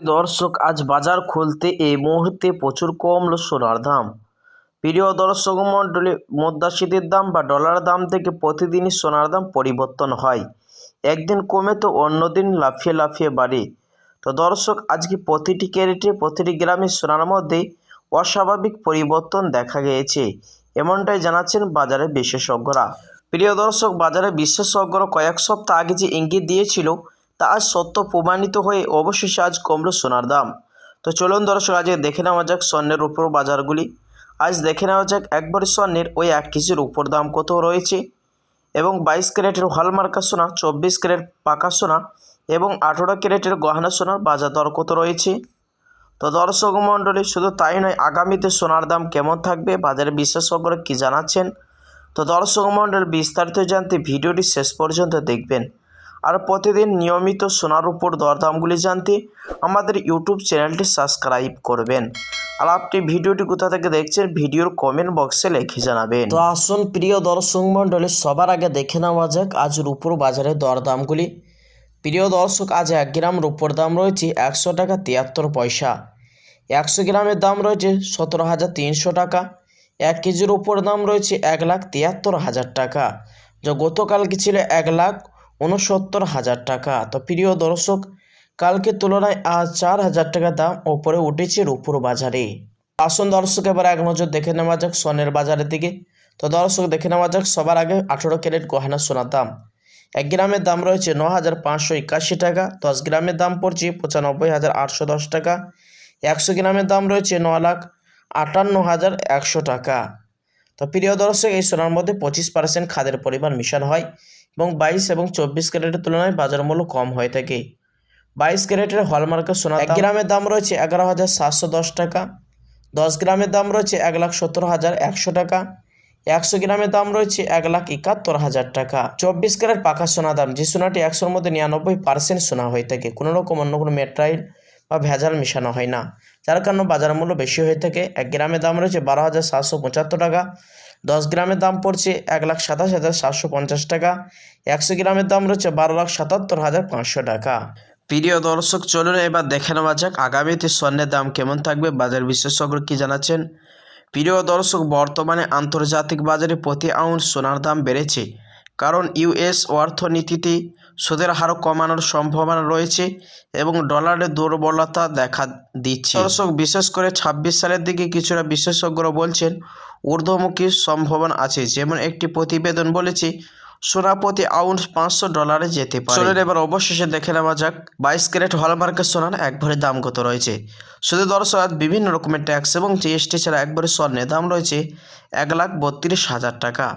দর্শক, আজ বাজার খুলতে এই মুহূর্তে প্রচুর কমলো সোনার দাম। প্রিয় দর্শক মণ্ডলী, মুদ্রাস্ফীতির দাম বা ডলার দাম থেকে প্রতিদিনই সোনার দাম পরিবর্তন হয়। একদিন কমে তো অন্যদিন লাফিয়ে লাফিয়ে বাড়ে। তো দর্শক, আজকে প্রতিটি ক্যারেটে প্রতিটি গ্রামে সোনার মধ্যে অস্বাভাবিক পরিবর্তন দেখা গিয়েছে, এমনটাই জানাচ্ছেন বাজারের বিশেষজ্ঞরা। প্রিয় দর্শক, বাজারে বিশেষজ্ঞরা কয়েক সপ্তাহ আগে যে ইঙ্গিত দিয়েছিল তা আজ সত্য প্রমাণিত হয়ে অবশেষে আজ কমলো সোনার দাম। তো চলুন দর্শক, আজকে দেখে নেওয়া যাক স্বর্ণের উপর বাজারগুলি। আজ দেখে নেওয়া যাক একবারে স্বর্ণের ওই 1 কেজির উপর দাম কত রয়েছে, এবং 22 ক্যারেটের হলমার্কা সোনা, 24 ক্যারেট পাকা সোনা এবং 18 ক্যারেটের গহনা সোনার বাজার দর কত রয়েছে। তো দর্শক মণ্ডলী, শুধু তাই নয়, আগামীতে সোনার দাম কেমন থাকবে, বাজারে বিশেষজ্ঞরা কী জানাচ্ছেন। তো দর্শক মণ্ডলী, বিস্তারিত জানতে ভিডিওটি শেষ পর্যন্ত দেখবেন। আর প্রতিদিন নিয়মিত সোনার উপর দরদামগুলি জানতে আমাদের ইউটিউব চ্যানেলটি সাবস্ক্রাইব করবেন। আর আপনি ভিডিওটি কোথা থেকে দেখছেন ভিডিওর কমেন্ট বক্সে লিখে জানাবেন। তো আসুন প্রিয় দর্শক মণ্ডলী, সবার আগে দেখে নেওয়া যাক আজ রূপোর বাজারের দরদামগুলি। প্রিয় দর্শক, আজ 1 গ্রাম রূপোর দাম রয়েছে 100 টাকা 73 পয়সা। 100 গ্রামের দাম রয়েছে 17,300 টাকা। 1 কেজির উপর দাম রয়েছে 1,73,000 টাকা, যা গতকালকে ছিল 1,69,000 টাকা। তো প্রিয় দর্শক, কালকের তুলনায় আজ 4,000 টাকা দাম ওপরে উঠেছে রূপোর বাজারে। আসুন দর্শক, এবার এক নজর দেখে নেওয়া যাক স্বর্ণের বাজারের দিকে। তো দর্শক, দেখে নেওয়া যাক সবার আগে 18 ক্যারেট গহনা সোনার দাম। 1 গ্রামের দাম রয়েছে 9,581 টাকা। 10 গ্রামের দাম পড়ছে 95,810 টাকা। 100 গ্রামের দাম রয়েছে 9,58,100 টাকা। তো প্রিয় দর্শক, এই সোনার মধ্যে 25% খাদের পরিমাণ মিশানো হয় এবং 22 এবং 24 ক্যারেটের তুলনায় বাজার মূল্য কম হয়ে থাকে। 22 ক্যারেটের হলমার্কের সোনার 1 গ্রামের দাম রয়েছে 11,710 টাকা। 10 গ্রামের দাম রয়েছে 1,17,100 টাকা। 100 গ্রামের দাম রয়েছে 1,71,000 টাকা। 24 ক্যারেট পাকা সোনা দাম, যে সোনাটি 100-র মধ্যে 99% সোনা হয়ে থাকে, কোনো রকম অন্য কোনো মেটাইল বা ভেজাল মেশানো হয় না, যার কারণে বাজার মূল্য বেশি হয়ে থাকে। 1 গ্রামের দাম রয়েছে 12,775 টাকা। 10 গ্রামের দাম পড়ছে 1,27,750 টাকা। 100 গ্রামের দাম রয়েছে 12,77,500 টাকা। প্রিয় দর্শক, চলুন এবার দেখে নেওয়া যাক আগামীতে স্বর্ণের দাম কেমন থাকবে, বাজার বিশেষজ্ঞ কী জানাচ্ছেন। প্রিয় দর্শক, বর্তমানে আন্তর্জাতিক বাজারে প্রতি আউন্স সোনার দাম বেড়েছে, কারণ ইউএস অর্থনীতিতে সুদের হার কমানোর সম্ভাবনা রয়েছে এবং ডলারের দুর্বলতা দেখা দিচ্ছে। দর্শক, বিশেষ করে 26 সালের দিকে কিছুটা বিশেষজ্ঞরা বলছেন ঊর্ধ্বমুখী সম্ভাবনা আছে, যেমন একটি প্রতিবেদন বলেছে সোনা প্রতি আউন্স $500 যেতে পারে। চলুন এবার অবশেষে দেখে নেওয়া যাক 22 ক্যারেট হলমার্কের সোনার এক ভরি দাম কত রয়েছে। শুধু দর্শক, আজ বিভিন্ন রকমের ট্যাক্স এবং জিএসটি ছাড়া এক ভরি স্বর্ণের দাম রয়েছে 1,32,000 টাকা।